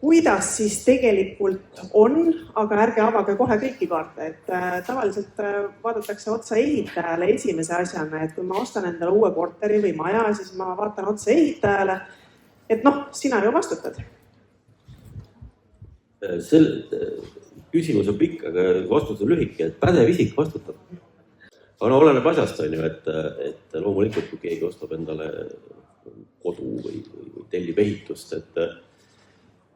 kuidas siis tegelikult on, aga ärge avage kohe kõiki kaarte, et tavaliselt vaadatakse otsa ehitajale esimese asjana, et kui ma ostan endale uue korteri või maja, siis ma vaatan otsa ehitajale, et sina ju vastutad. Küsimus on pikk, aga vastus on lühike, et pädev isik vastutab. Aga oleneb asjast on ju, et loomulikult kui keegi ostab endale kodu või tellib ehitust,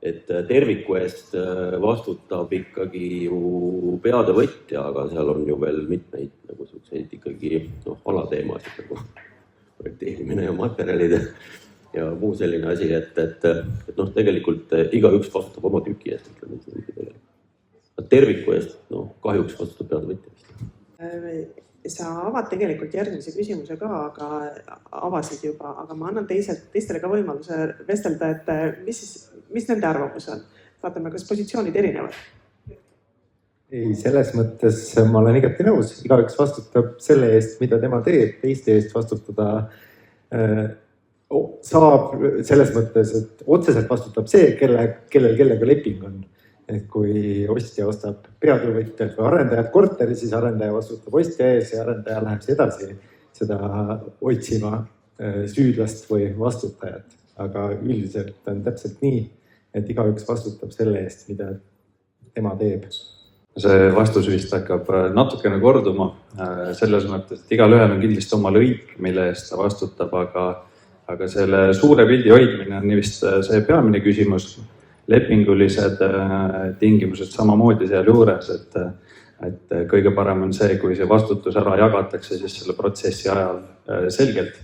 et terviku eest vastutab ikkagi ju peadevõtja, aga seal on ju veel mitmeid nagu selliseid ikkagi alateemasid nagu projekteerimine ja materjalid ja muu selline asi, et tegelikult igaüks vastutab oma tüki eest. Terviku eest kahjuks vastutab peadevõtja. Sa avad tegelikult järgmise küsimuse ka, aga avasid juba, aga ma annan teistele ka võimaluse vestelda, et mis nende arvamus on? Vaatame, kas positsioonid erinevad? Ei, selles mõttes ma olen igati nõus. Igaüks vastutab selle eest, mida tema teeb, teiste eest vastutada saab selles mõttes, et otseselt vastutab see, kellega leping on. Et kui ostja ostab peatöövõtjalt või arendajalt korteri, siis arendaja vastutab ostja ees ja arendaja läheb edasi seda otsima süüdlast või vastutajat. Aga üldiselt on täpselt nii, et igaüks vastutab selle eest, mida tema teeb. See vastus vist hakkab natukene korduma selles mõttes, et igalühel on kindlasti oma lõik, mille eest ta vastutab, aga selle suure pildi hoidmine on vist see peamine küsimus. Lepingulised tingimused samamoodi seal juures, et kõige parem on see, kui see vastutus ära jagatakse siis selle protsessi ajal selgelt,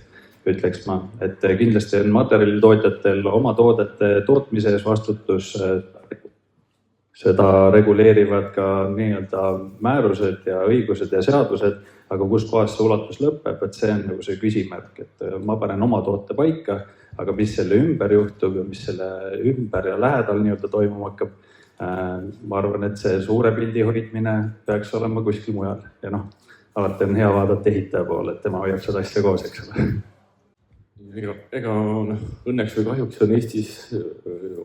ütleks ma. Et kindlasti on materjalitootjatel oma toodete tootmise ees vastutus, seda reguleerivad ka nii-öelda määrused ja õigused ja seadused, aga kus kohas see ulatus lõpeb, et see on nagu see küsimärk, et ma panen oma toote paika, aga mis selle ümber juhtub ja mis selle ümber ja lähedal nii-öelda toimuma hakkab, ma arvan, et see suure pildi hoidmine peaks olema kuskil mujal. Ja alati on hea vaadata ehitaja poole, et tema hoiab seda asja koos, eks ole. Ega õnneks või kahjuks on Eestis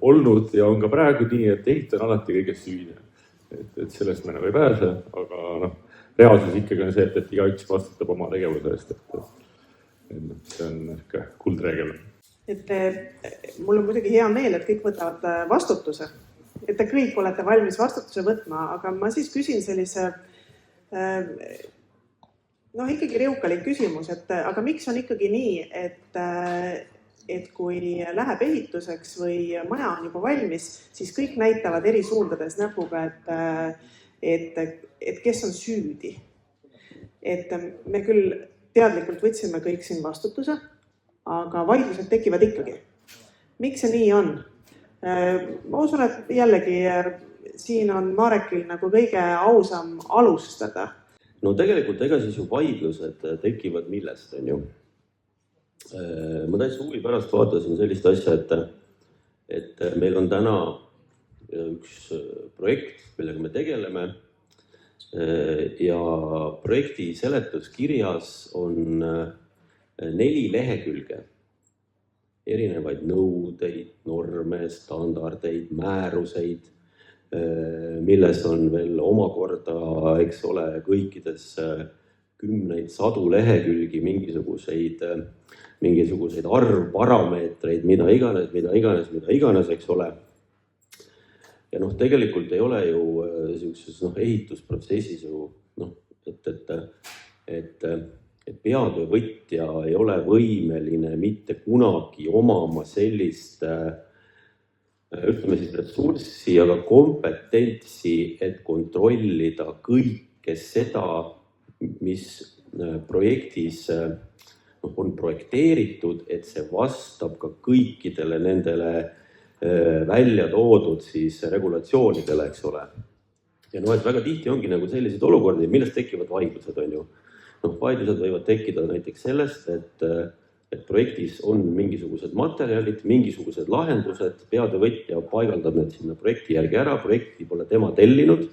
olnud ja on ka praegu nii, et ehitaja on alati kõigest süüdi. Et sellest me ei pääse, aga reaalsus ikkagi on see, et igaüks vastutab oma tegevuse eest. See on kuldreegel. Et mul on muidugi hea meel, et kõik võtavad vastutuse. Et te kõik olete valmis vastutuse võtma, aga ma siis küsin sellise ikkagi reukalik küsimus, et aga miks on ikkagi nii, et kui läheb ehituseks või maja on juba valmis, siis kõik näitavad eri suundades näpuga, et kes on süüdi. Et me küll teadlikult võtsime kõik siin vastutuse, aga vaidlused tekivad ikkagi. Miks see nii on? Ma usun, et jällegi siin on Marekil nagu kõige ausam alustada. No tegelikult ega siis ju vaidlused tekivad millest, on ju. Ma täitsa huvi pärast vaatasin sellist asja, et meil on täna üks projekt, millega me tegeleme ja projekti seletuskirjas on 4 lehekülge erinevaid nõudeid, norme, standardeid, määruseid, milles on veel omakorda, eks ole, kõikides kümneid, sadu lehekülgi mingisuguseid arvparameetreid, mida iganes, eks ole. Ja tegelikult ei ole ju sellises ehitusprotsessis ju, et peatöövõtja ei ole võimeline mitte kunagi omama sellist, ütleme siis ressurssi, aga kompetentsi, et kontrollida kõike seda, mis projektis on projekteeritud, et see vastab ka kõikidele nendele välja toodud siis regulatsioonidele, eks ole. Ja et väga tihti ongi nagu sellised olukordi, millest tekivad vaidlused, on ju. Vaidlused võivad tekkida näiteks sellest, et projektis on mingisugused materjalid, mingisugused lahendused, peatöövõtja paigaldab need sinna projekti järgi ära, projekti pole tema tellinud,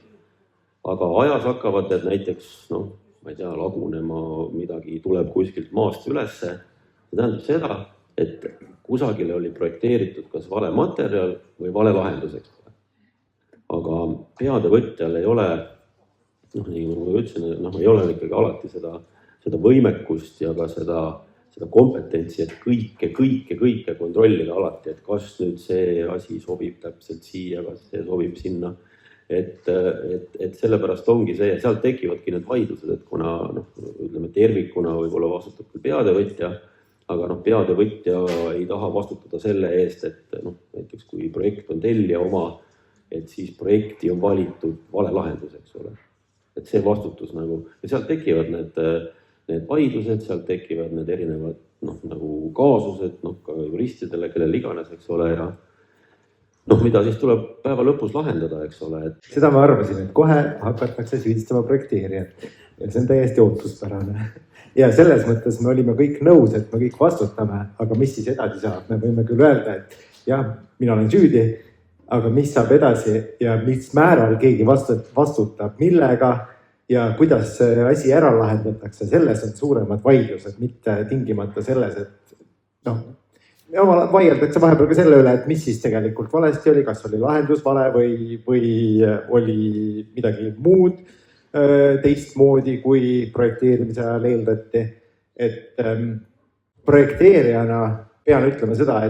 aga ajas hakkavad need näiteks, ma ei tea, lagunema midagi tuleb kuskilt maast ülesse. See tähendab seda, et kusagile oli projekteeritud kas vale materjal või vale lahendus, eks ole. Aga peatevõtjal ei ole, nii nagu ma ütlesin, ei ole ikkagi alati seda võimekust ja ka seda kompetentsi, et kõike kontrollida alati, et kas nüüd see asi sobib täpselt siia, kas see sobib sinna. Et sellepärast ongi see, sealt tekivadki need vaidlused, et kuna ütleme tervikuna võib-olla vastutab küll peatevõtja, aga peatevõtja ei taha vastutada selle eest, et näiteks kui projekt on tellija oma, et siis projekti on valitud vale lahendus, eks ole. Et see vastutus ja sealt tekivad need vaidlused, sealt tekivad need erinevad kaasused, ka juristidele, kellel iganes, eks ole, ja mida siis tuleb päeva lõpus lahendada, eks ole. Seda ma arvasin, et kohe hakatakse süüdistama projekteerijat ja see on täiesti ootuspärane. Ja selles mõttes me olime kõik nõus, et me kõik vastutame, aga mis siis edasi saab? Me võime küll öelda, et jah, mina olen süüdi, aga mis saab edasi ja mis määral keegi vastutab, millega ja kuidas see asi ära lahendatakse, selles on suuremad vaidlused, mitte tingimata selles, et vaieldakse vahepeal ka selle üle, et mis siis tegelikult valesti oli, kas oli lahendus vale või oli midagi muud teistmoodi, kui projekteerimise ajal eeldati. Et projekteerijana pean ütlema seda,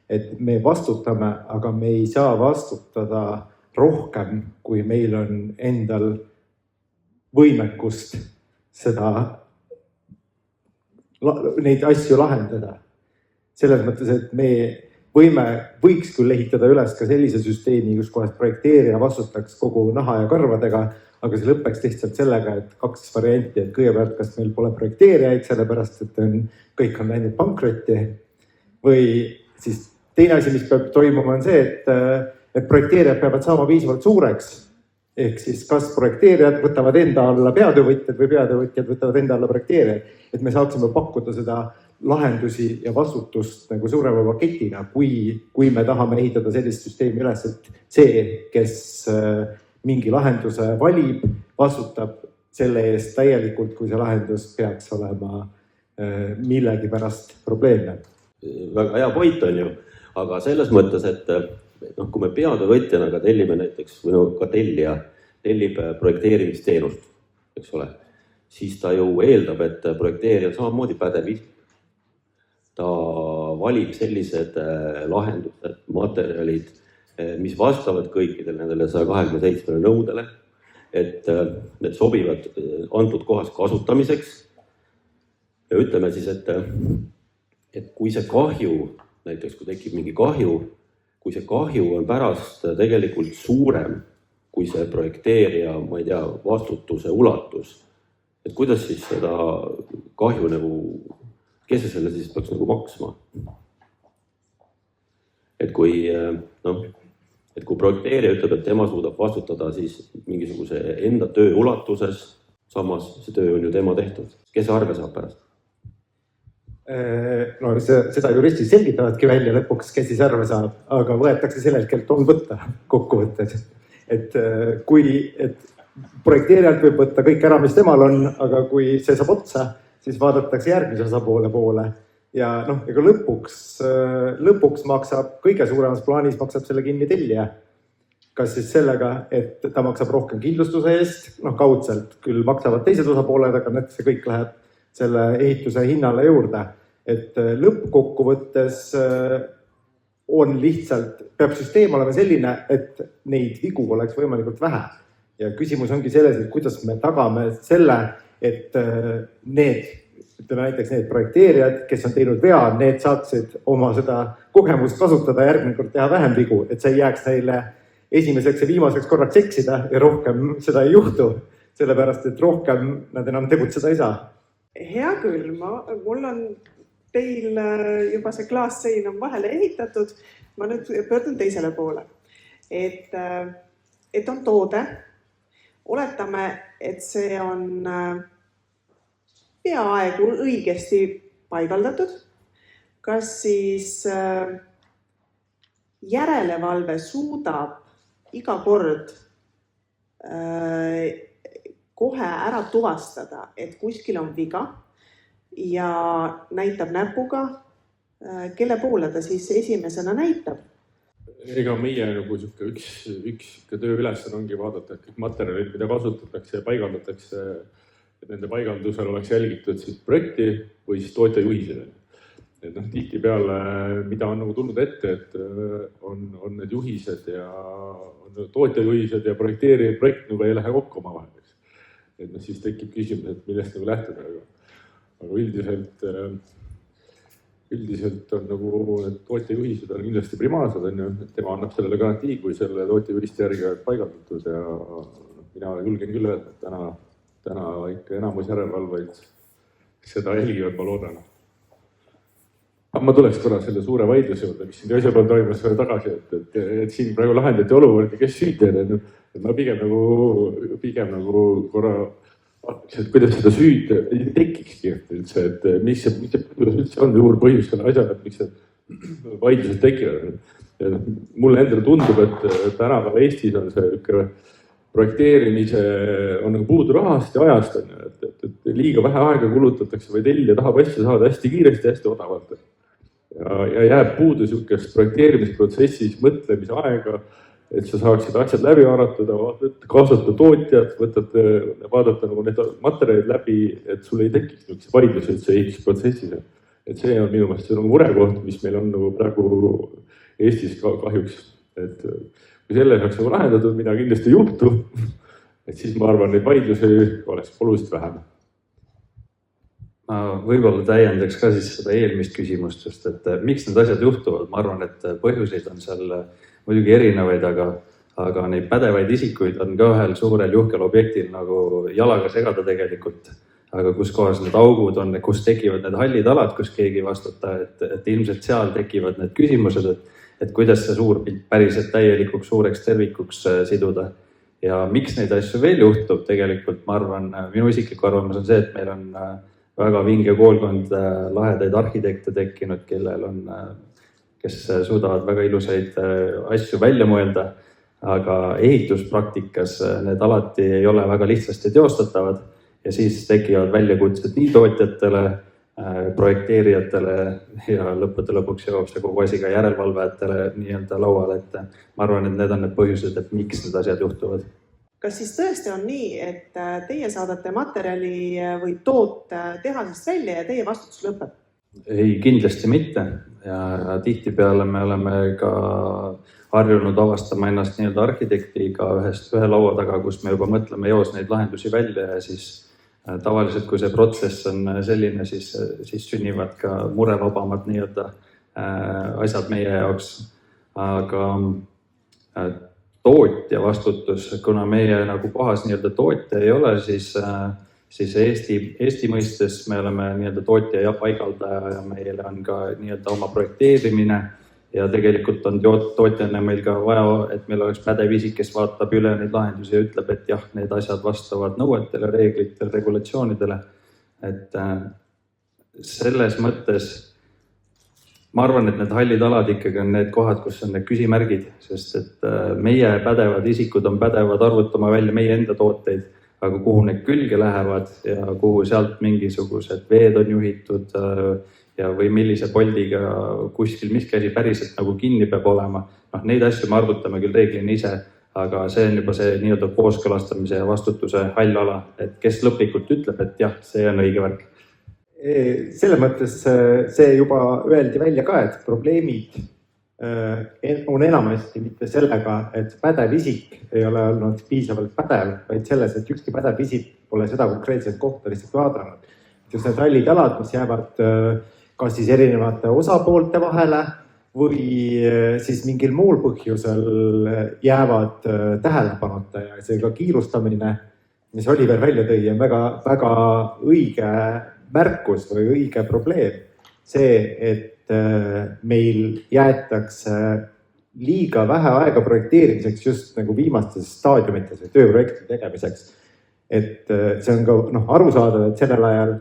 et me vastutame, aga me ei saa vastutada rohkem, kui meil on endal võimekust neid asju lahendada. Selles mõttes, et me võiks küll ehitada üles ka sellise süsteemi, kus kohas projekteerija vastutaks kogu naha ja karvadega, aga see lõpeks lihtsalt sellega, et 2 varianti, et kõigepealt, kas meil pole projekteerijaid, sellepärast, et kõik on läinud pankrotti, või siis teine asi, mis peab toimuma, on see, et projekteerijad peavad saama piisavalt suureks. Ehk siis kas projekteerijad võtavad enda alla peatöövõtjad või peatöövõtjad võtavad enda alla projekteerijad, et me saaksime pakkuda seda lahendusi ja vastutust suurema paketina, kui me tahame ehitada sellist süsteemi üles, et see, kes mingi lahenduse valib, vastutab selle eest täielikult, kui see lahendus peaks olema millegi pärast probleemne. Väga hea point on ju, aga selles mõttes, et kui me peatöövõtjana ka tellime näiteks, või ka tellija tellib projekteerimisteenust, eks ole, siis ta ju eeldab, et projekteerija on samamoodi pädev. Ta valib sellised lahendused, materjalid, mis vastavad kõikidele nendele 127 nõudele, et need sobivad antud kohas kasutamiseks. Ja ütleme siis, et kui see kahju, näiteks kui tekib mingi kahju, kui see kahju on pärast tegelikult suurem kui see projekteerija, ma ei tea, vastutuse ulatus, et kuidas siis seda kahju kes see selle siis peaks maksma? Et kui projekteerija ütleb, et tema suudab vastutada siis mingisuguse enda töö ulatuses, samas see töö on ju tema tehtud. Kes arve saab pärast? No seda juristid selgitavadki välja lõpuks, kes siis arve saab, aga võetakse sellelt, kelt on võtta kokkuvõttes. Et projekteerijalt võib võtta kõik ära, mis temal on, aga kui see saab otsa, siis vaadatakse järgmise osapoole. Ja ega lõpuks maksab, kõige suuremas plaanis maksab selle kinni tellija. Kas siis sellega, et ta maksab rohkem kindlustuse eest, kaudselt küll maksavad teised osapooled, aga see kõik läheb selle ehituse hinnale juurde. Et lõppkokkuvõttes on lihtsalt, peab süsteem olema selline, et neid vigu oleks võimalikult vähe. Ja küsimus ongi selles, et kuidas me tagame selle, et näiteks need projekteerijad, kes on teinud vea, need saaksid oma seda kogemust kasutada järgmine kord teha vähem vigu, et see ei jääks neile esimeseks ja viimaseks korraks eksida ja rohkem seda ei juhtu, sellepärast et rohkem nad enam tegutseda ei saa. Hea küll, mul on teil juba see klaassein on vahele ehitatud, ma nüüd pöördun teisele poole. Et on toode, oletame, et see on peaaegu õigesti paigaldatud. Kas siis järelevalve suudab iga kord kohe ära tuvastada, et kuskil on viga ja näitab näpuga kelle poole ta siis esimesena näitab? Ega meie nagu üks tööülesanne ongi vaadata, et kõik materjalid, mida kasutatakse ja paigaldatakse, et nende paigaldusel oleks jälgitud siis projekti või siis tootjajuhised. Et tihtipeale, mida on nagu tulnud ette, et on need juhised ja on tootjajuhised ja projekt nagu ei lähe kokku omavahel. Et siis tekib küsimus, et millest nagu lähtuda. Aga üldiselt on nagu need tootjajuhised on kindlasti primaarsed, tema annab sellele garantii, kui selle tootjajuhiste järgi on paigaldatud ja mina julgen küll öelda, et täna ikka enamus järelevalvaid seda jälgivad, ma loodan. Ma tuleks korra selle suure vaidluse juurde, mis siin asja peal toimus tagasi, et siin praegu lahendati olukordi, kes süüdi on. Ma pigem nagu korra et kuidas seda süüd ei tekikski üldse, et mis see üldse on juurpõhjus selle asjale, et miks see vaidlused tekivad. Mulle endale tundub, et tänapäeval Eestis on see projekteerimise on nagu puudu rahast ja ajast, et liiga vähe aega kulutatakse või tellija tahab asja saada hästi kiiresti, hästi odavalt. Ja jääb puudu niisugust projekteerimisprotsessis mõtlemise aega, et sa saaksid asjad läbi aratada, kaasata tootjad, vaadata nagu need materjalid läbi, et sul ei tekiks niisuguse vaidluse üldse ehitusprotsessis. Et see on minu meelest nagu murekoht, mis meil on nagu praegu Eestis kahjuks. Et kui selle saaks nagu lahendatud, mida kindlasti ei juhtu, et siis ma arvan, neid vaidlusi oleks oluliselt vähem. Ma võib-olla täiendaks ka siis seda eelmist küsimust, sest et miks need asjad juhtuvad, ma arvan, et põhjuseid on seal muidugi erinevaid, aga neid pädevaid isikuid on ka ühel suurel juhkel objektil nagu jalaga segada tegelikult. Aga kus kohas need augud on, kus tekivad need hallid alad, kus keegi ei vastuta, et ilmselt seal tekivad need küsimused, et kuidas see suur pilt päriselt täielikuks suureks tervikuks siduda. Ja miks neid asju veel juhtub tegelikult, ma arvan, minu isiklik arvamus on see, et meil on väga vinge koolkond lahedaid arhitekte tekkinud, kes suudavad väga ilusaid asju välja mõelda, aga ehituspraktikas need alati ei ole väga lihtsasti teostatavad ja siis tekivad väljakutsed nii tootjatele, projekteerijatele ja lõppude lõpuks jõuab see kogu asi ka järelevalvajatele nii-öelda lauale, et ma arvan, et need on need põhjused, et miks need asjad juhtuvad. Kas siis tõesti on nii, et teie saadate materjali või toote tehasest välja ja teie vastutus lõpeb? Ei, kindlasti mitte ja tihtipeale me oleme ka harjunud avastama ennast nii-öelda arhitektiga ühe laua taga, kus me juba mõtleme joos neid lahendusi välja ja siis tavaliselt, kui see protsess on selline, siis sünnivad ka murevabamad nii-öelda asjad meie jaoks, aga tootja vastutus, kuna meie nagu kohas nii-öelda tootja ei ole, siis Eesti mõistes me oleme nii-öelda tootja ja paigaldaja ja meile on ka nii-öelda oma projekteerimine ja tegelikult on tootjana meil ka vaja, et meil oleks pädev isik, kes vaatab üle neid lahendusi ja ütleb, et jah, need asjad vastavad nõuetele, reeglitele, regulatsioonidele. Et selles mõttes ma arvan, et need hallid alad ikkagi on need kohad, kus on need küsimärgid, sest et meie pädevad isikud on pädevad arvutama välja meie enda tooteid, aga kuhu need külge lähevad ja kuhu sealt mingisugused veed on juhitud ja või millise poldiga kuskil miski asi päriselt nagu kinni peab olema. Neid asju me arvutame küll reeglina ise, aga see on juba see nii-öelda kooskõlastamise ja vastutuse hall ala, et kes lõplikult ütleb, et jah, see on õige värk. Selles mõttes see juba öeldi välja ka, et probleemid on enamasti mitte sellega, et pädev isik ei ole olnud piisavalt pädev, vaid selles, et ükski pädev isik pole seda konkreetset kohta lihtsalt vaadanud. Just need hallid alad, mis jäävad kas siis erinevate osapoolte vahele või siis mingil muul põhjusel jäävad tähelepanuta ja see ka kiirustamine, mis Oliver välja tõi, on väga õige märkus või õige probleem. See, et meil jäetakse liiga vähe aega projekteerimiseks just nagu viimastes staadiumites või tööprojekti tegemiseks. Et see on ka arusaadav, et sellel ajal,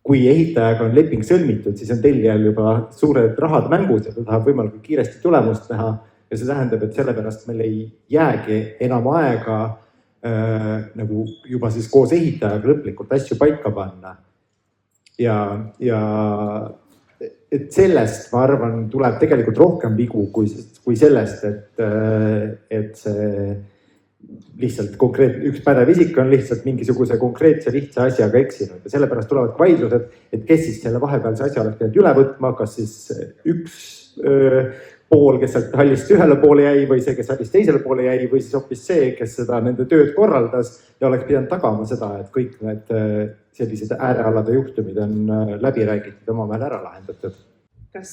kui ehitajaga on leping sõlmitud, siis on tellijal juba suured rahad mängus ja ta tahab võimalikult kiiresti tulemust teha. Ja see tähendab, et sellepärast meil ei jäägi enam aega nagu juba siis koos ehitajaga lõplikult asju paika panna. Ja et sellest, ma arvan, tuleb tegelikult rohkem vigu kui sellest, et see lihtsalt üks pädev isik on lihtsalt mingisuguse konkreetse lihtsa asjaga eksinud ja sellepärast tulevad vaidlused, et kes siis selle vahepealse asja oleks pidanud üle võtma, kas siis üks pool, kes sealt hallist ühele poole jäi või see, kes hallist teisele poole jäi või siis hoopis see, kes seda nende tööd korraldas ja oleks pidanud tagama seda, et kõik need sellised äärealade juhtumid on läbi räägitud ja omavahel ära lahendatud. Kas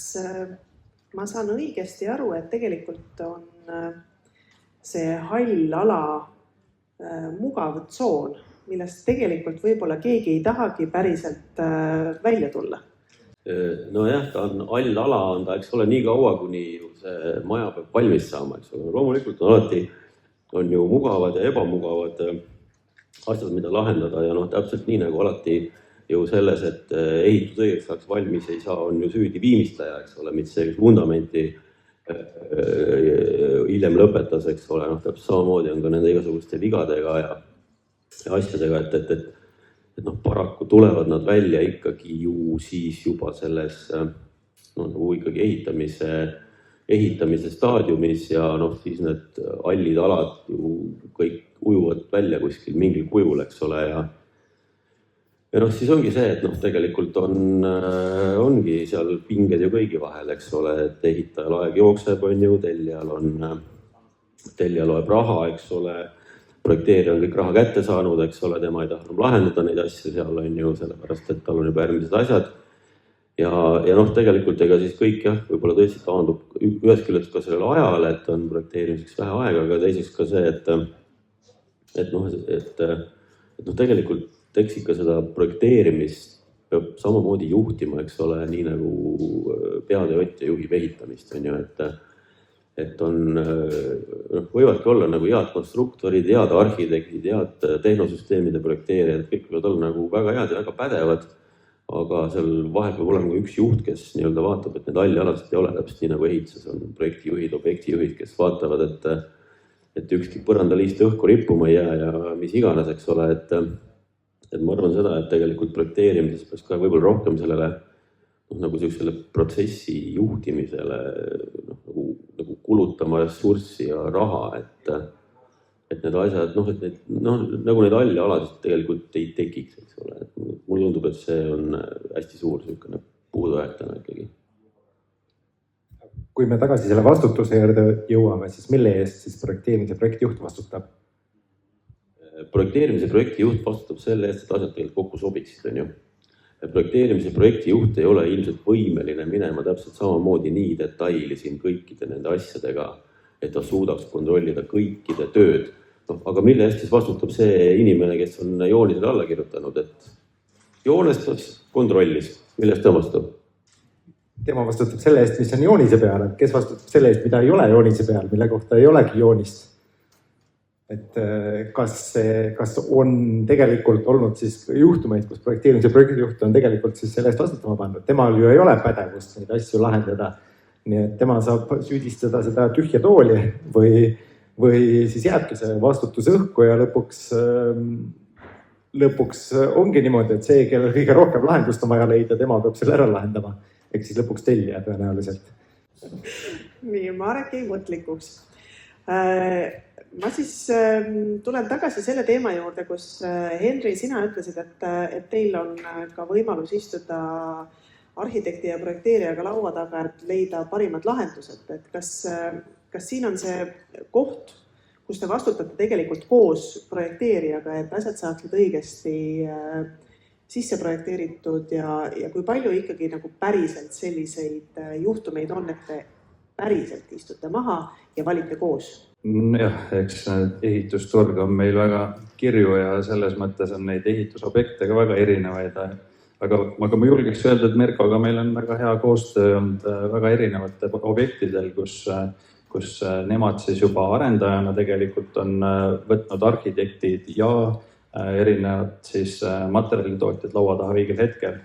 ma saan õigesti aru, et tegelikult on see hall ala mugav tsoon, millest tegelikult võib-olla keegi ei tahagi päriselt välja tulla? Nojah, ta on hall ala, ta eks ole nii kaua, kuni see maja peab valmis saama, eks ole. Loomulikult alati on ju mugavad ja ebamugavad asjad, mida lahendada ja täpselt nii nagu alati ju selles, et ehitus õigeks saaks valmis ei saa, on ju süüdi viimistleja, eks ole, mitte see, kes vundamenti hiljem lõpetas, eks ole, täpselt samamoodi on ka nende igasuguste vigadega ja asjadega, et paraku tulevad nad välja ikkagi ju siis juba selles nagu ikkagi ehitamise staadiumis ja siis need hallid alad ju kõik ujuvad välja kuskil mingil kujul, eks ole, ja siis ongi see, et tegelikult ongi seal pinged ju kõigi vahel, eks ole, et ehitajal aeg jookseb, on ju, tellija loeb raha, eks ole, projekteerija on kõik raha kätte saanud, eks ole, tema ei tahtnud lahendada neid asju seal, on ju, sellepärast, et tal on juba järgmised asjad. Ja tegelikult ega siis kõik jah, võib-olla tõesti taandub ühest küljest ka sellele ajale, et on projekteerimiseks vähe aega, aga teiseks ka see, et tegelikult eks ikka seda projekteerimist peab samamoodi juhtima, eks ole, nii nagu peatööotja juhib ehitamist, on ju, et on, võivadki olla nagu head konstruktorid, head arhitektid, head tehnosüsteemide projekteerijad, kõik võivad olla nagu väga head ja väga pädevad, aga seal vahel peab olema üks juht, kes nii-öelda vaatab, et need halli alasid ei ole täpselt nii nagu ehituses on projektijuhid, objektijuhid, kes vaatavad, et ükski põrandaliist õhku rippuma ei jää ja mis iganes, eks ole, et ma arvan seda, et tegelikult projekteerimises peaks ka võib-olla rohkem sellele nagu sellisele protsessi juhtimisele nagu kulutama ressurssi ja raha, et need asjad, nagu neid halli alasid tegelikult ei tekiks, eks ole. Mulle tundub, et see on hästi suur selline puudujääk täna ikkagi. Kui me tagasi selle vastutuse juurde jõuame, siis mille eest siis projekteerimise projektijuht vastutab? Projekteerimise projektijuht vastutab selle eest, et asjad tegelikult kokku sobiksid, on ju. Projekteerimise projektijuht ei ole ilmselt võimeline minema täpselt samamoodi nii detaili siin kõikide nende asjadega, et ta suudaks kontrollida kõikide tööd. Aga mille eest siis vastutab see inimene, kes on joonisele alla kirjutanud, et joonestas, kontrollis, mille eest ta vastutab? Tema vastutab selle eest, mis on joonise peal, kes vastutab selle eest, mida ei ole joonise peal, mille kohta ei olegi joonist. Et kas on tegelikult olnud siis juhtumeid, kus projekteerimise projektijuht on tegelikult siis selle eest vastutama pandud. Temal ju ei ole pädevust neid asju lahendada. Nii et tema saab süüdistada seda tühja tooli või siis jääbki see vastutus õhku ja lõpuks ongi niimoodi, et see, kellel kõige rohkem lahendust on vaja leida, tema peab selle ära lahendama. Ehk siis lõpuks tellija tõenäoliselt. Nii, Marek ei mõtlikuks. Ma siis tulen tagasi selle teema juurde, kus Henri, sina ütlesid, et teil on ka võimalus istuda arhitekti ja projekteerijaga laua taga, et leida parimad lahendused. Et kas siin on see koht, kus te vastutate tegelikult koos projekteerijaga, et asjad saaksid õigesti sisse projekteeritud ja kui palju ikkagi nagu päriselt selliseid juhtumeid on, et te päriselt istute maha ja valite koos? Jah, eks ehitusturg on meil väga kirju ja selles mõttes on neid ehitusobjekte ka väga erinevaid. Aga ma julgeks öelda, et Merkoga meil on väga hea koostöö olnud väga erinevate objektidel, kus nemad siis juba arendajana tegelikult on võtnud arhitektid ja erinevad siis materjalitootjad laua taha õigel hetkel.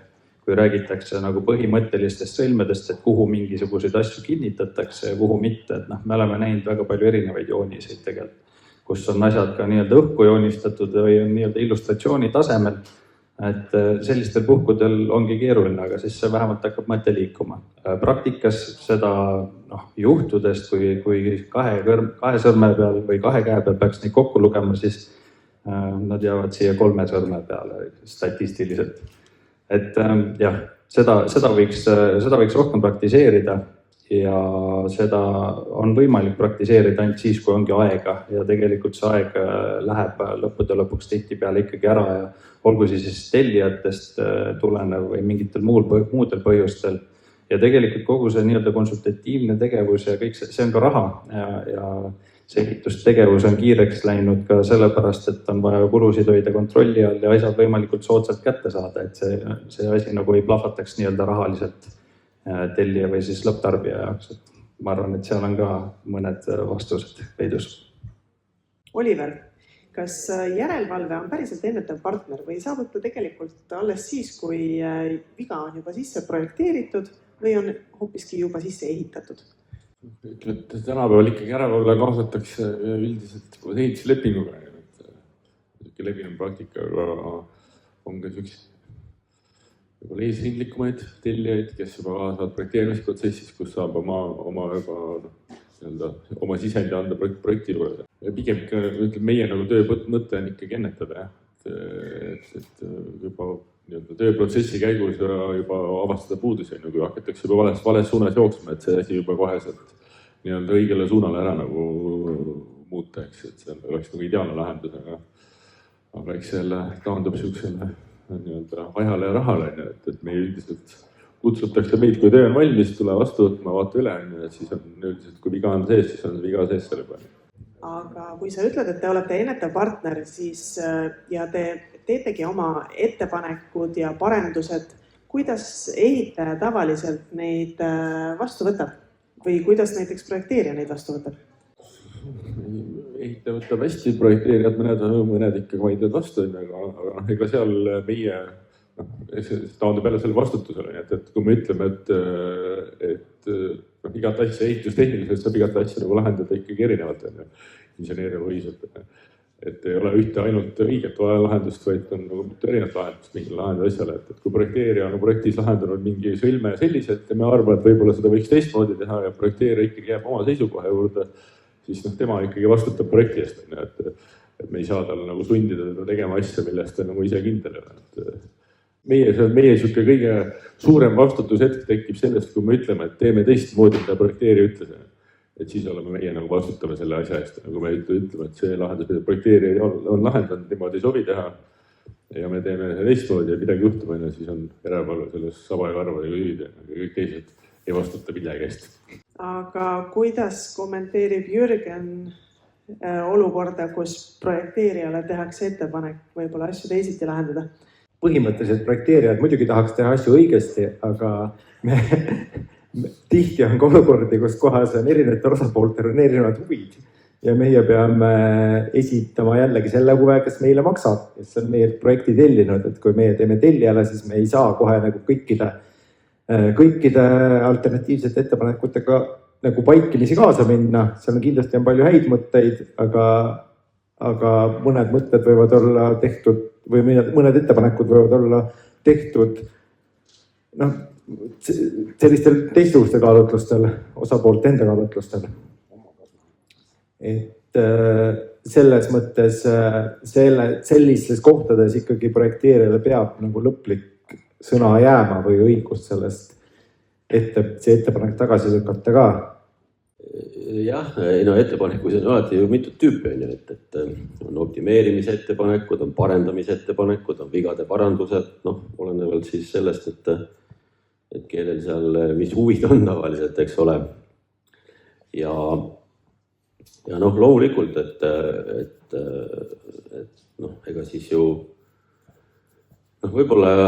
Kui räägitakse nagu põhimõttelistest sõlmedest, et kuhu mingisuguseid asju kinnitatakse ja kuhu mitte, et me oleme näinud väga palju erinevaid jooniseid tegelikult, kus on asjad ka nii-öelda õhku joonistatud või on nii-öelda illustratsiooni tasemel. et sellistel puhkudel ongi keeruline, aga siis see vähemalt hakkab mõte liikuma. Praktikas seda juhtudest, kui kahe sõrme peal või kahe käe peal peaks neid kokku lugema, siis nad jäävad siia 3 sõrme peale statistiliselt. Et jah, seda võiks rohkem praktiseerida ja seda on võimalik praktiseerida ainult siis, kui ongi aega ja tegelikult see aeg läheb lõppude lõpuks tihtipeale ikkagi ära ja olgu siis tellijatest tulenev või mingitel muudel põhjustel. Ja tegelikult kogu see nii-öelda konsultatiivne tegevus ja kõik see on ka raha ja see ehitustegevus on kiireks läinud ka sellepärast, et on vaja kulusid hoida kontrolli all ja asjad võimalikult soodsalt kätte saada, et see asi nagu ei plahvataks nii-öelda rahaliselt tellija või siis lõpptarbija jaoks. Ma arvan, et seal on ka mõned vastused peidus. Oliver, kas järelevalve on päriselt ennetav partner või saabub ta tegelikult alles siis, kui viga on juba sisse projekteeritud või on hoopiski juba sisse ehitatud? Ütleme, et tänapäeval ikkagi järelevalve kaasatakse üldiselt ehituslepinguga. Levinud praktikaga on ka üks eesrindlikumaid tellijaid, kes juba kaasavad projekteerimisprotsessis, kus saab oma sisendi anda projekti juurde. Pigem meie töö mõte on ikkagi ennetada, et juba tööprotsessi käigus juba avastada puudusi, kui hakatakse juba vales suunas jooksma, et see asi juba koheselt õigele suunale ära muuta, eks, et see oleks ideaalne lahendus, aga eks selle taandub niisugusele ajale ja rahale, et me üldiselt kutsutakse meid, kui töö on valmis, tule vastu võtma, vaata üle, et siis on üldiselt, kui viga on sees, siis on viga sees selle peale. Aga kui sa ütled, et te olete ennetav partner, siis ja te teetegi oma ettepanekud ja parendused, kuidas ehitaja tavaliselt neid vastu võtab või kuidas näiteks projekteerija neid vastu võtab? Ehitaja võtab hästi, projekteerijad mõned ikkagi vaidlevad vastu, aga ega seal meie taandub jälle selle vastutusele, et kui me ütleme, et igat asja ehitustehniliselt saab igat asja lahendada ikkagi erinevalt inseneeriapõhiselt. Et ei ole ühte ainult õiget lahendust, vaid on mitu erinevat lahendust mingile lahendada asjale, et kui projekteerija on projektis lahendanud mingi sõlme selliselt ja me arvame, et võib-olla seda võiks teistmoodi teha ja projekteerija ikkagi jääb oma seisukoha juurde, siis tema ikkagi vastutab projekti eest, et me ei saa talle sundida teda tegema asja, millest ta ise kindel ei ole. Meie kõige suurem vastutushetk tekib sellest, kui me ütleme, et teeme teistmoodi, mida projekteerija ütles. Et siis oleme meie vastutame selle asja eest. Kui me ütleme, et see lahendus, mida projekteerija on lahendanud, niimoodi ei sobi teha ja me teeme teistmoodi ja midagi juhtub, siis on järelevalve selles saba ja karva ja hüüd ja kõik teised ei vastuta millegi eest. Aga kuidas kommenteerib Jürgen olukorda, kus projekteerijale tehakse ettepanek võib-olla asju teisiti lahendada? Põhimõtteliselt projekteerijad muidugi tahaks teha asju õigesti, aga tihti on ka olukordi, kus kohas on erinevatel osapooltel on erinevad huvid ja meie peame esitama jällegi selle huve, kes meile maksab, kes on meie projekti tellinud, et kui meie teeme tellijale, siis me ei saa kohe kõikide alternatiivsete ettepanekutega paikimisi kaasa minna. Seal kindlasti on palju häid mõtteid, aga mõned mõtted võivad olla tehtud või mõned ettepanekud võivad olla tehtud sellistel teistsugustel kaalutlustel, osapoolte enda kaalutlustel. Et selles mõttes sellistes kohtades ikkagi projekteerijale peab lõplik sõna jääma või õigust sellest, see ettepanek tagasi lükata ka. Jah, ettepanekuid on alati ju mitut tüüpi, et on optimeerimise ettepanekud, on parendamise ettepanekud, on vigade parandused, olenevalt siis sellest, et kellel seal, mis huvid on tavaliselt, eks ole. Ja loomulikult, et ega siis ju võib-olla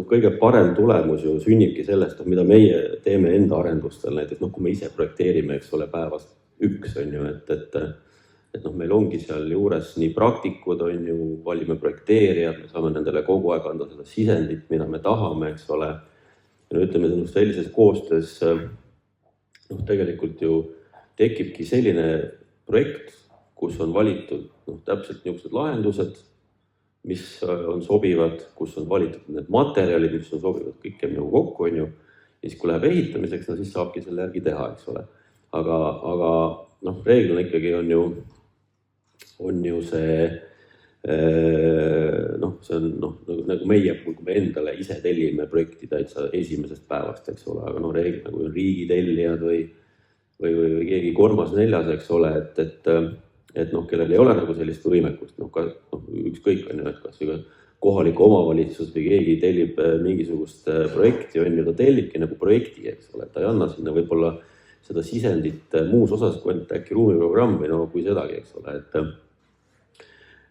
kõige parem tulemus ju sünnibki sellest, mida meie teeme enda arendustel, näiteks kui me ise projekteerime, eks ole, päevast üks, on ju, et meil ongi seal juures nii praktikud, on ju, valime projekteerijad, me saame nendele kogu aeg anda seda sisendit, mida me tahame, eks ole. Ja ütleme, sellises koostöös tegelikult ju tekibki selline projekt, kus on valitud täpselt niisugused lahendused, mis on sobivad, kus on valitud need materjalid, mis on sobivad, kõik käib nagu kokku, on ju. Ja siis, kui läheb ehitamiseks, no siis saabki selle järgi teha, eks ole. Aga noh, reeglina ikkagi on ju see, noh, see on nagu meie, kui me endale ise tellime projekti täitsa esimesest päevast, eks ole, aga noh, reeglina, kui on riigi tellijad või keegi kolmas, neljas, eks ole, et noh, kellel ei ole nagu sellist võimekust, ükskõik on ju, et kas kohalik omavalitsus või keegi tellib mingisugust projekti, on ju, ta tellibki nagu projekti, eks ole, ta ei anna sinna võib-olla seda sisendit muus osas, kui ainult äkki ruumiprogramm või no kui sedagi, eks ole,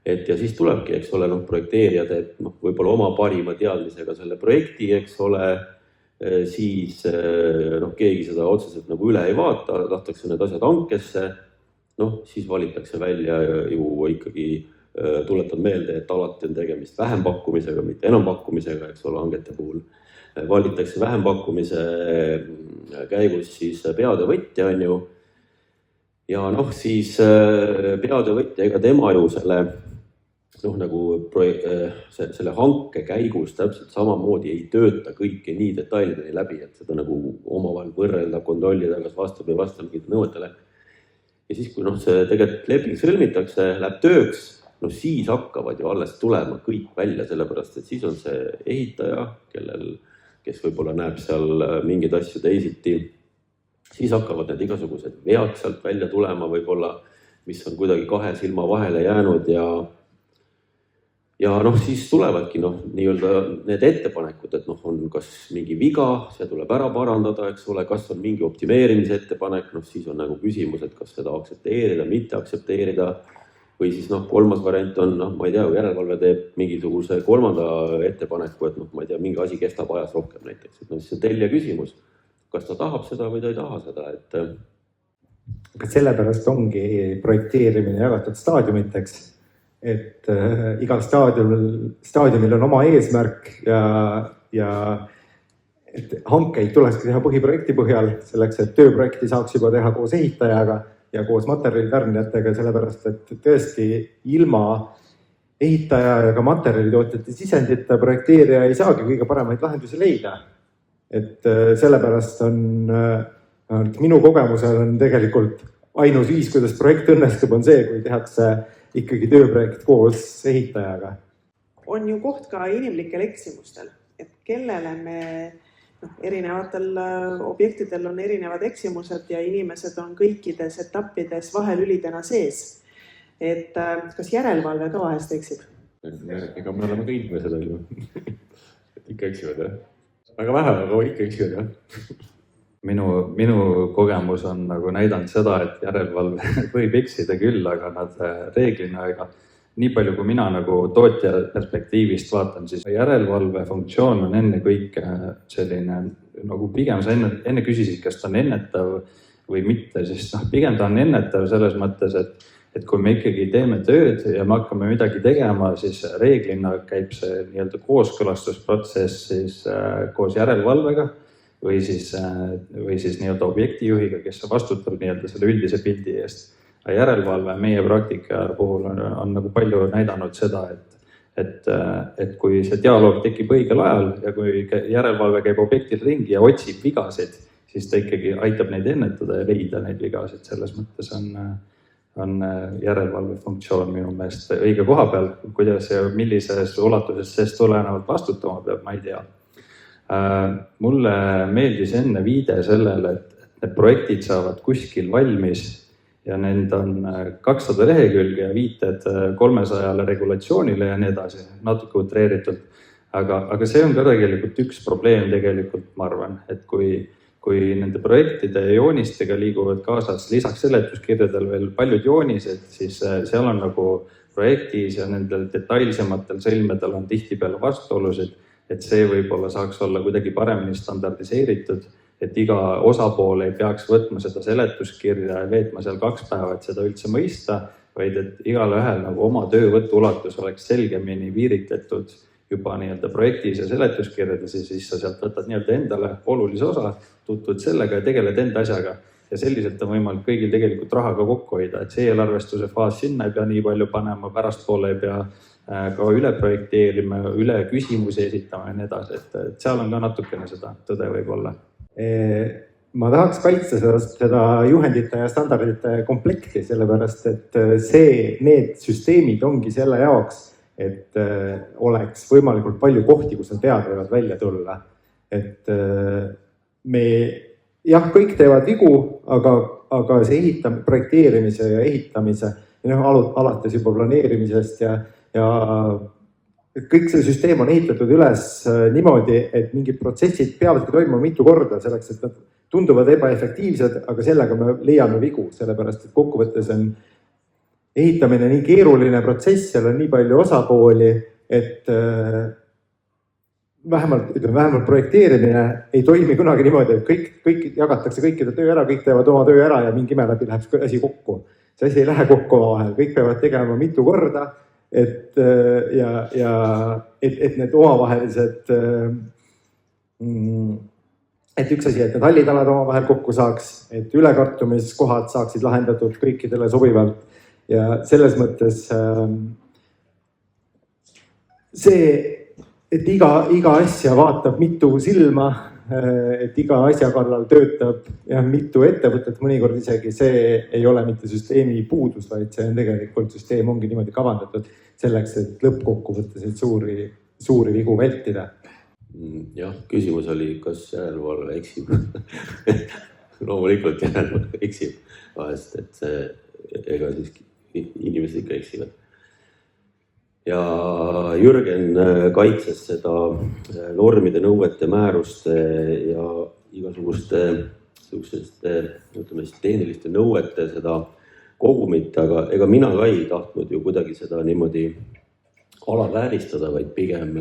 et ja siis tulebki, eks ole, projekteerijad, et võib-olla oma parima teadmisega selle projekti, eks ole, siis keegi seda otseselt nagu üle ei vaata, tahtakse need asjad hankesse, siis valitakse välja ju ikkagi, tuletan meelde, et alati on tegemist vähempakkumisega, mitte enampakkumisega, eks ole, hangete puhul. Valitakse vähempakkumise käigus siis peatöövõtja, on ju. Ja siis peatöövõtja, ega tema ju selle hanke käigus täpselt samamoodi ei tööta kõike nii detailideni läbi, et seda nagu omavahel võrrelda, kontrollida, kas vastab või vastab mingite nõuetele. Ja siis, kui see tegelikult leping sõlmitakse, läheb tööks, siis hakkavad ju alles tulema kõik välja, sellepärast, et siis on see ehitaja, kes võib-olla näeb seal mingeid asju teisiti, siis hakkavad need igasugused vead sealt välja tulema võib-olla, mis on kuidagi kahe silma vahele jäänud ja siis tulevadki nii-öelda need ettepanekud, et on kas mingi viga, see tuleb ära parandada, eks ole, kas on mingi optimeerimise ettepanek, siis on nagu küsimus, et kas seda aktsepteerida, mitte aktsepteerida, või siis kolmas variant on, ma ei tea, järelevalve teeb mingisuguse kolmanda ettepaneku, et ma ei tea, mingi asi kestab ajas rohkem näiteks, et siis on tellija küsimus, kas ta tahab seda või ta ei taha seda, et kas sellepärast ongi projekteerimine jagatud staadiumiteks, et igal staadiumil on oma eesmärk ja et hankeid tulekski teha põhiprojekti põhjal, selleks, et tööprojekti saaks juba teha koos ehitajaga ja koos materjalitarnijatega, sellepärast, et tõesti ilma ehitaja ja ka materjalitootjate sisendita projekteerija ei saagi kõige paremaid lahendusi leida. Et sellepärast on, minu kogemusel on tegelikult ainus viis, kuidas projekt õnnestub, on see, kui tehakse ikkagi tööprojekt koos ehitajaga. On ju koht ka inimlikel eksimustel, et kellele me erinevatel objektidel on erinevad eksimused ja inimesed on kõikides etappides vahelülidena sees. Et kas järelevalve ka vahest eksib? Ega me oleme ka inimesed, on ju. Ikka eksivad, jah. Väga vähe, aga ikka eksivad, jah. Minu kogemus on nagu näidanud seda, et järelevalve võib eksida küll, aga nad reeglina nii palju, kui mina nagu tootja perspektiivist vaatan, siis järelevalve funktsioon on enne kõik selline, nagu pigem sa enne küsisid, kas ta on ennetav või mitte, siis pigem ta on ennetav selles mõttes, et kui me ikkagi teeme tööd ja me hakkame midagi tegema, siis reeglina käib see nii-öelda kooskõlastusprotsess siis koos järelevalvega või siis nii-öelda objektijuhiga, kes vastutab nii-öelda selle üldise pildi eest. Järelevalve meie praktika puhul on nagu palju näidanud seda, et kui see dialoog tekib õigel ajal ja kui järelevalve käib objektil ringi ja otsib vigasid, siis ta ikkagi aitab neid ennetada ja leida neid vigasid. Selles mõttes on järelevalve funktsioon minu meelest õige koha peal. Kuidas ja millises ulatuses sellest tulenevalt vastutama peab, ma ei tea. Mulle meeldis enne viide sellele, et need projektid saavad kuskil valmis ja need on 200 lehekülge ja viited 300 regulatsioonile ja nii edasi, natuke utreeritult. Aga see on ka tegelikult üks probleem tegelikult, ma arvan, et kui nende projektide ja joonistega liiguvad kaasas, lisaks seletuskirjadel veel paljud joonised, siis seal on nagu projektis ja nendel detailsematel sõlmedel on tihtipeale vastuolusid, et see võib-olla saaks olla kuidagi paremini standardiseeritud, et iga osapool ei peaks võtma seda seletuskirja ja veetma seal 2 päeva, et seda üldse mõista, vaid et igal ühel nagu oma töövõtu ulatus oleks selgemini piiritletud juba nii-öelda projektis ja seletuskirjades ja siis sa sealt võtad nii-öelda endale olulise osa, tutvud sellega ja tegeled enda asjaga. Ja selliselt on võimalik kõigil tegelikult rahaga kokku hoida, et see eelarvestuse faas sinna ei pea nii palju panema, pärastpoole ei pea ka üle projekteerima, üle küsimusi esitama ja nii edasi, et seal on ka natukene seda tõde võib-olla. Ma tahaks kaitsta seda juhendite ja standardite komplekti, sellepärast et need süsteemid ongi selle jaoks, et oleks võimalikult palju kohti, kus need vead võivad välja tulla. Et jah, kõik teevad vigu, aga see projekteerimise ja ehitamise, alates juba planeerimisest ja kõik see süsteem on ehitatud üles niimoodi, et mingid protsessid peavadki toimuma mitu korda selleks, et nad tunduvad ebaefektiivsed, aga sellega me leiame vigu, sellepärast et kokkuvõttes on ehitamine nii keeruline protsess, seal on nii palju osapooli, et vähemalt projekteerimine ei toimi kunagi niimoodi, et kõik jagatakse kõikide töö ära, kõik teevad oma töö ära ja mingi ime läbi läheb asi kokku. See asi ei lähe kokku omavahel, kõik peavad tegema mitu korda, et need omavahelised, et üks asi, et need hallitalad omavahel kokku saaks, et ülekartumiskohad saaksid lahendatud kõikidele sobivalt ja selles mõttes see, et iga asja vaatab mitu silma, et iga asja kallal töötab mitu ettevõtet, mõnikord isegi see ei ole mitte süsteemi puudus, vaid see on tegelikult süsteem ongi niimoodi kavandatud selleks, et lõppkokkuvõttes neid suuri vigu vältida. Jah, küsimus oli, kas järelevalve eksib. Loomulikult järelevalve eksib vahest, et ega siis inimesed ikka eksivad. Ja Jürgen kaitses seda normide, nõuete, määruste ja igasuguste tehniliste nõuete seda kogumit, aga ega mina ka ei tahtnud ju kuidagi seda niimoodi alavääristada, vaid pigem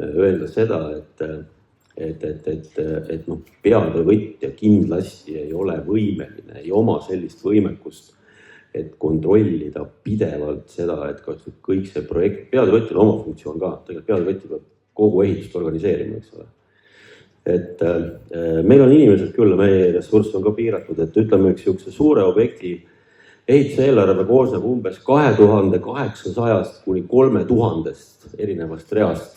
öelda seda, et peatöövõtja kindlasti ei ole võimeline, ei oma sellist võimekust, et kontrollida pidevalt seda, et kas kõik see projekt, peatöövõtjal oma funktsioon ka, tegelikult peatöövõtja peab kogu ehitust organiseerima, eks ole. Et meil on inimesed küll, meie ressurss on ka piiratud, et ütleme üks suure objekti ehituse eelarve koosneb umbes 2800 kuni 3000 erinevast reast,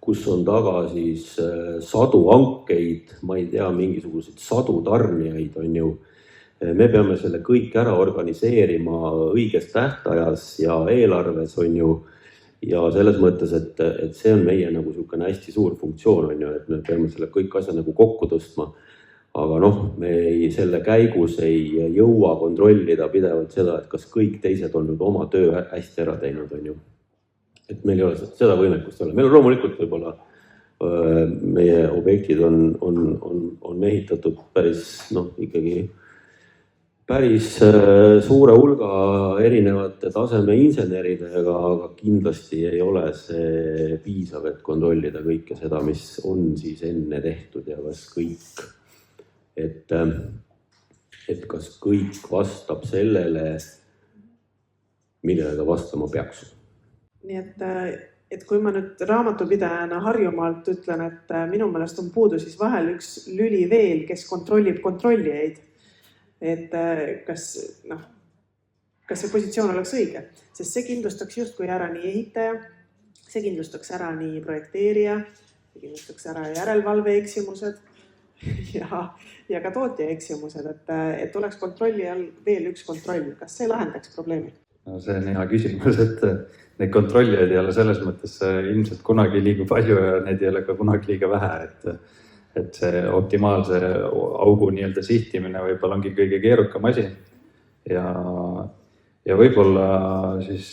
kus on taga siis sadu hankeid, ma ei tea, mingisuguseid sadu tarnijaid on ju. Me peame selle kõik ära organiseerima õiges tähtajas ja eelarves on ju. Ja selles mõttes, et see on meie nagu niisugune hästi suur funktsioon on ju, et me peame selle kõik asja nagu kokku tõstma. Aga me selle käigus ei jõua kontrollida pidevalt seda, et kas kõik teised on nüüd oma töö hästi ära teinud on ju. Et meil ei ole seda võimekust ole. Meil on loomulikult võib-olla meie objektid on ehitatud ikkagi päris suure hulga erinevate taseme inseneridega, aga kindlasti ei ole see piisav, et kontrollida kõike seda, mis on siis enne tehtud ja kas kõik, et kas kõik vastab sellele, millele ta vastama peaks. Nii et kui ma nüüd raamatupidajana Harjumaalt ütlen, et minu meelest on puudu siis vahel üks lüli veel, kes kontrollib kontrollijaid. Et kas see positsioon oleks õige, sest see kindlustaks justkui ära nii ehitaja, see kindlustaks ära nii projekteerija, see kindlustaks ära järelevalve eksimused ja ka tootja eksimused, et oleks kontrollijal veel üks kontroll. Kas see lahendaks probleemi? No see on hea küsimus, et neid kontrollijaid ei ole selles mõttes ilmselt kunagi liiga palju ja neid ei ole ka kunagi liiga vähe, et see optimaalse augu nii-öelda sihtimine võib-olla ongi kõige keerukam asi ja võib-olla siis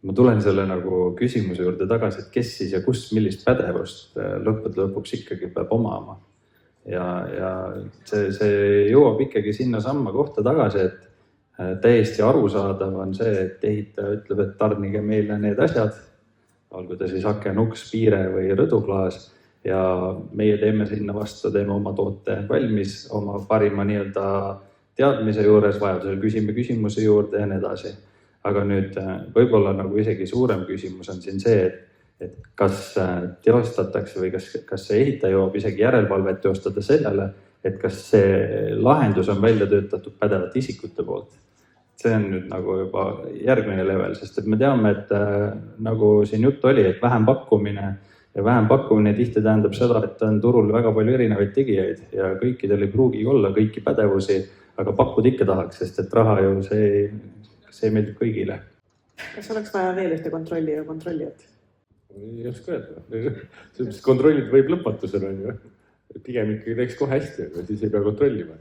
ma tulen selle nagu küsimuse juurde tagasi, et kes siis ja kust millist pädevust lõppude lõpuks ikkagi peab omama ja see jõuab ikkagi sinna samma kohta tagasi, et täiesti arusaadav on see, et ehitaja ütleb, et tarnige meile need asjad, olgu ta siis aken, uks, piire või rõduklaas ja meie teeme sinna vastu, teeme oma toote valmis, oma parima nii-öelda teadmise juures, vajadusel küsime küsimuse juurde ja nii edasi. Aga nüüd võib-olla nagu isegi suurem küsimus on siin see, et kas teostatakse või kas see ehitaja jõuab isegi järelevalvet teostada sellele, et kas see lahendus on välja töötatud pädevate isikute poolt. see on nüüd nagu juba järgmine level, sest et me teame, et nagu siin juttu oli, et vähempakkumine ja vähempakkumine tihti tähendab seda, et on turul väga palju erinevaid tegijaid ja kõikidel ei pruugi olla kõiki pädevusi, aga pakkuda ikka tahaks, sest et raha ju see meeldib kõigile. Kas oleks vaja veel ühte kontrolli ja kontrollijat? Ei oska öelda. Kontrollid võib lõpatusel on ju. Pigem ikkagi teeks kohe hästi, aga siis ei pea kontrollima.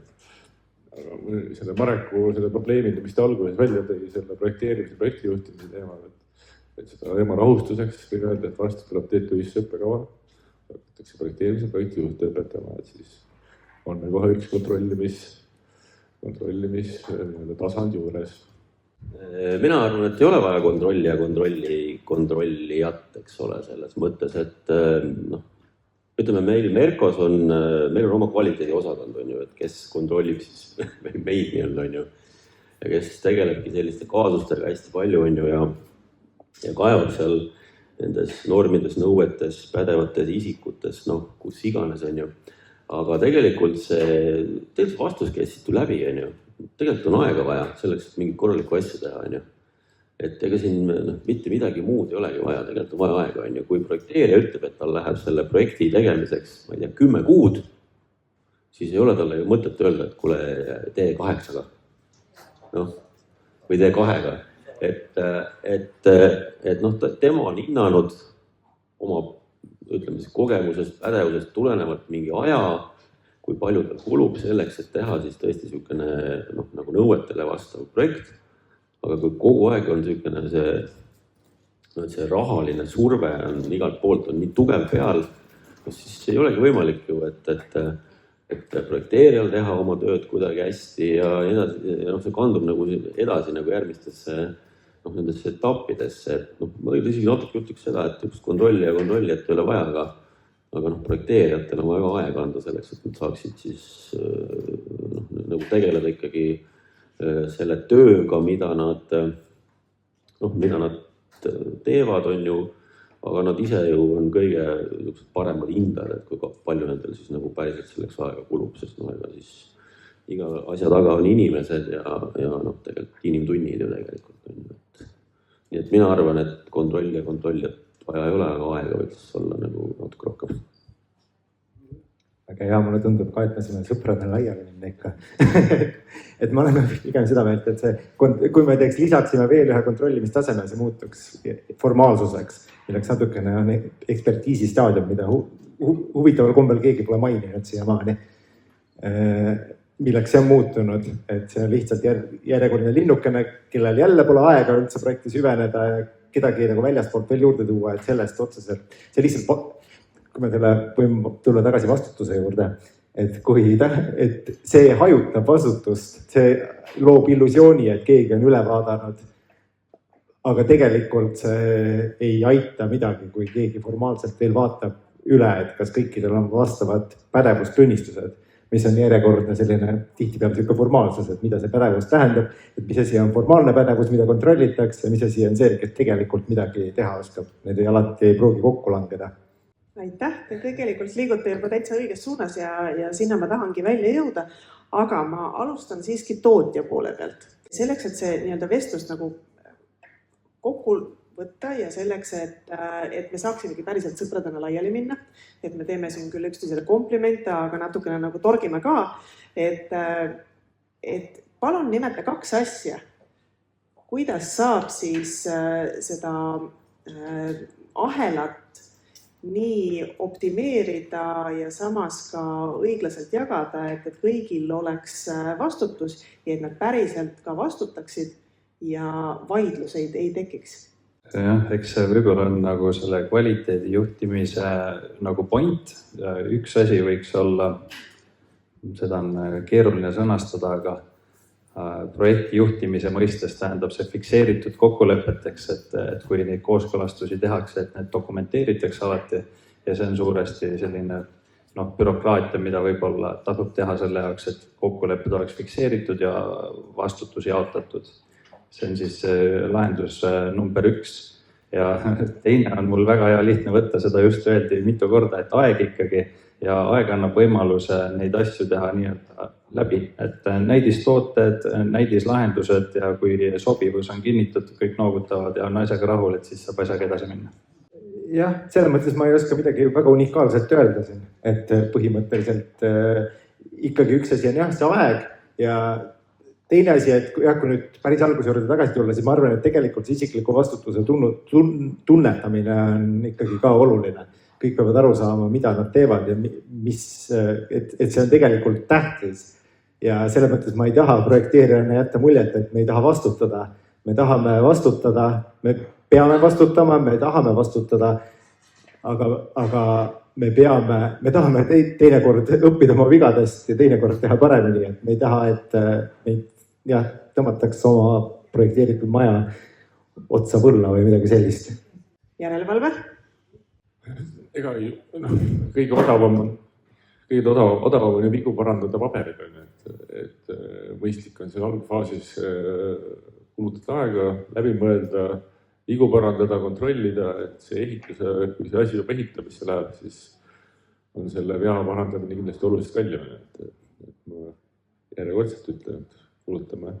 Aga selle Mareku selle probleemid, mis ta alguses välja tõi, selle projekteerimise, projektijuhtimise teema, et seda teema rahustuseks võib öelda, et varsti tuleb TTÜ-sse õppekava, hakatakse projekteerimise, projektijuhti õpetama, et siis on meil kohe üks kontrollimis tasand juures. Mina arvan, et ei ole vaja kontrolli ja kontrollijat, eks ole, selles mõttes, et ütleme, meil Merkos meil on oma kvaliteediosakond, on ju, et kes kontrollib siis meid nii-öelda, on ju, ja kes tegelebki selliste kaasustega hästi palju, on ju, ja kaevab seal nendes normides, nõuetes, pädevates isikutes, kus iganes, on ju. Aga tegelikult see vastus käis siit läbi, on ju. Tegelikult on aega vaja selleks, et mingit korralikku asja teha, on ju. Et ega siin mitte midagi muud ei olegi vaja, tegelikult on vaja aega, on ju. Kui projekteerija ütleb, et tal läheb selle projekti tegemiseks, ma ei tea, 10 kuud, siis ei ole talle ju mõtet öelda, et kuule, tee 8-ga. Või tee 2-ga. Tema on hinnanud oma, ütleme siis, kogemusest, pädevusest tulenevalt mingi aja, kui palju tal kulub selleks, et teha siis tõesti niisugune nagu nõuetele vastav projekt. Aga kui kogu aeg on niisugune see rahaline surve on igalt poolt on nii tugev peal, siis ei olegi võimalik ju, et projekteerijal teha oma tööd kuidagi hästi ja see kandub nagu edasi nagu järgmistesse nendesse etappidesse. Ma isegi natuke ütleks seda, et üks kontrolli ja kontrollijat ei ole vaja, aga projekteerijatel on väga aega anda selleks, et nad saaksid siis nagu tegeleda ikkagi selle tööga, mida nad teevad, on ju, aga nad ise ju on kõige paremad hindajad, et kui palju nendel siis nagu päriselt selleks aega kulub, sest ega siis iga asja taga on inimesed ja tegelikult inimtunnid ju tegelikult on ju. Nii et mina arvan, et kontrollijat vaja ei ole, aga aega võiks olla nagu natuke rohkem. Aga hea, mulle tundub ka, et me saame sõpradele laiali minna ikka. Et ma olen pigem seda meelt, et kui me lisaksime veel ühe kontrollimistaseme, see muutuks formaalsuseks, milleks natukene on ekspertiisi staadium, mida huvitaval kombel keegi pole maininud siiamaani. Milleks see on muutunud, et see on lihtsalt järjekordne linnukene, kellel jälle pole aega üldse projekti süveneda ja kedagi nagu väljastpoolt veel juurde tuua, et sellest otseselt, see lihtsalt, kui me võime tulla tagasi vastutuse juurde, et see hajutab vastutust, see loob illusiooni, et keegi on üle vaadanud, aga tegelikult see ei aita midagi, kui keegi formaalselt veel vaatab üle, et kas kõikidel on vastavad pädevustunnistused, mis on järjekordne selline tihtipeale selline formaalsus, et mida see pädevus tähendab, et mis asi on formaalne pädevus, mida kontrollitakse ja mis asi on see, kes tegelikult midagi teha oskab. Need alati ei pruugi kokku langeda. Aitäh, te tegelikult liigute juba täitsa õiges suunas ja sinna ma tahangi välja jõuda, aga ma alustan siiski tootja poole pealt. Selleks, et see nii-öelda vestlust nagu kokku võtta ja selleks, et me saaksimegi päriselt sõpradena laiali minna, et me teeme siin küll üksteisele komplimente, aga natukene nagu torgime ka, et palun nimeta 2 asja, kuidas saab siis seda ahelat nii optimeerida ja samas ka õiglaselt jagada, et kõigil oleks vastutus ja et nad päriselt ka vastutaksid ja vaidluseid ei tekiks. Jah, eks see võib-olla on nagu selle kvaliteedi juhtimise nagu point. Üks asi võiks olla, seda on keeruline sõnastada, aga projekti juhtimise mõistes tähendab see fikseeritud kokkulepeteks, et kui neid kooskõlastusi tehakse, et need dokumenteeritakse alati ja see on suuresti selline bürokraatia, mida võib-olla tasub teha selle jaoks, et kokkulepped oleks fikseeritud ja vastutus jaotatud. See on siis lahendus number 1 ja teine on mul väga hea lihtne võtta, seda just öeldi mitu korda, et aeg ikkagi, ja aeg annab võimaluse neid asju teha nii-öelda läbi, et näidistooted, näidislahendused ja kui sobivus on kinnitatud, kõik noogutavad ja on asjaga rahul, et siis saab asjaga edasi minna. Jah, selles mõttes ma ei oska midagi väga unikaalselt öelda siin, et põhimõtteliselt ikkagi üks asi on jah, see aeg ja teine asi, et jah, kui nüüd päris alguse juurde tagasi tulla, siis ma arvan, et tegelikult see isikliku vastutuse tunnetamine on ikkagi ka oluline. Kõik peavad aru saama, mida nad teevad ja et see on tegelikult tähtis. Ja selle mõttes ma ei taha projekteerijana jätta muljet, et me ei taha vastutada. Me tahame vastutada, me peame vastutama, me tahame vastutada, aga me tahame teinekord õppida oma vigadest ja teinekord teha paremini, et me ei taha, et meid tõmmatakse oma projekteeritud maja otsa võlla või midagi sellist. Järelevalve? Ega kõige odavam on ju vigu parandada paberil, et mõistlik on seal algfaasis kulutada aega, läbi mõelda, vigu parandada, kontrollida, et see ehituse, kui see asi juba ehitamisse läheb, siis on selle vea parandamine kindlasti oluliselt kallim. Et ma järjekordselt ütlen, et kulutame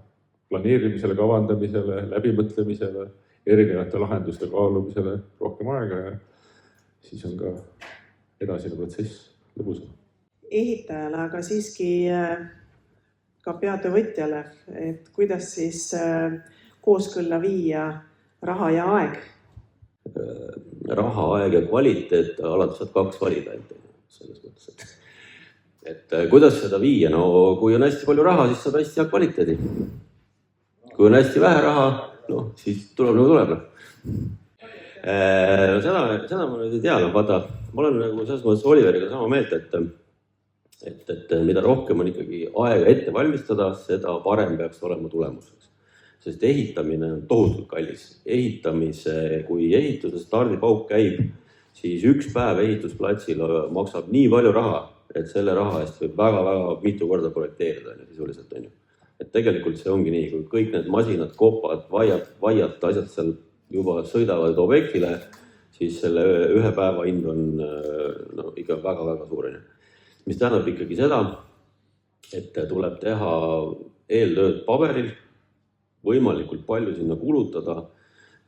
planeerimisele, kavandamisele, läbimõtlemisele, erinevate lahenduste kaalumisele rohkem aega ja siis on ka edasine protsess lõbusam. Ehitajale, aga siiski ka peatöövõtjale, et kuidas siis kooskõlla viia raha ja aeg? Raha, aeg ja kvaliteet, alati saad kaks valida selles mõttes, et kuidas seda viia? No kui on hästi palju raha, siis saab hästi hea kvaliteedi. Kui on hästi vähe raha, siis tuleb nagu tuleb. Seda ma nüüd ei tea, vaata, ma olen nagu selles mõttes Oliveriga sama meelt, et mida rohkem on ikkagi aega ette valmistada, seda parem peaks olema tulemuseks. Sest ehitamine on tohutult kallis. Kui ehituse stardipauk käib, siis üks päev ehitusplatsil maksab nii palju raha, et selle raha eest võib väga-väga mitu korda projekteerida sisuliselt. Et tegelikult see ongi nii, kui kõik need masinad, kopad, vaiad, asjad seal juba sõidavad objektile, siis selle ühe päeva hind on ikka väga-väga suur. Mis tähendab ikkagi seda, et tuleb teha eeltööd paberil, võimalikult palju sinna kulutada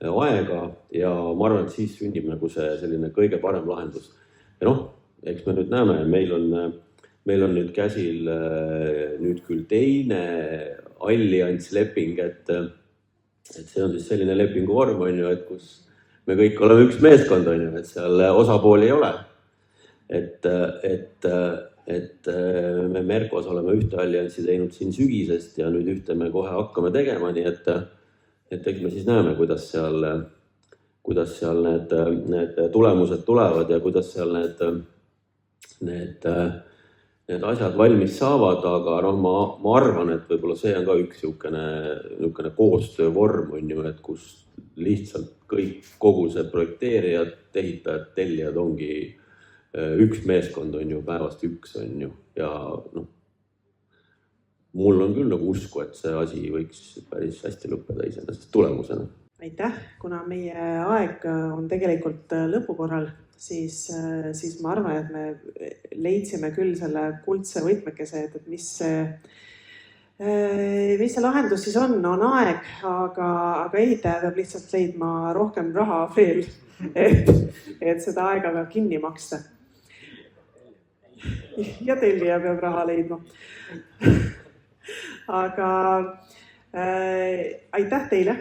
aega ja ma arvan, et siis sünnib nagu see selline kõige parem lahendus. Ja eks me nüüd näeme, meil on nüüd käsil nüüd küll teine alliansleping, et see on siis selline lepingu vorm, et kus me kõik oleme üks meeskond, et seal osapooli ei ole. Et me Merkos oleme ühte allianssi teinud siin sügisest ja nüüd ühte me kohe hakkame tegema, nii et eks me siis näeme, kuidas seal need tulemused tulevad ja kuidas seal need asjad valmis saavad, aga ma arvan, et võib-olla see on ka üks niisugune koostöövorm, et kus lihtsalt kogu see projekteerijad, ehitajad, tellijad ongi üks meeskond, päevast üks, ja mul on küll nagu usku, et see asi võiks päris hästi lõppeda iseenesest tulemusena. Aitäh, kuna meie aeg on tegelikult lõpukorral, siis ma arvan, et me leidsime küll selle kuldse võtmekese, et mis see lahendus siis on aeg, aga ehitaja peab lihtsalt leidma rohkem raha veel, et seda aega peab kinni maksta. Ja tellija peab raha leidma. Aga aitäh teile!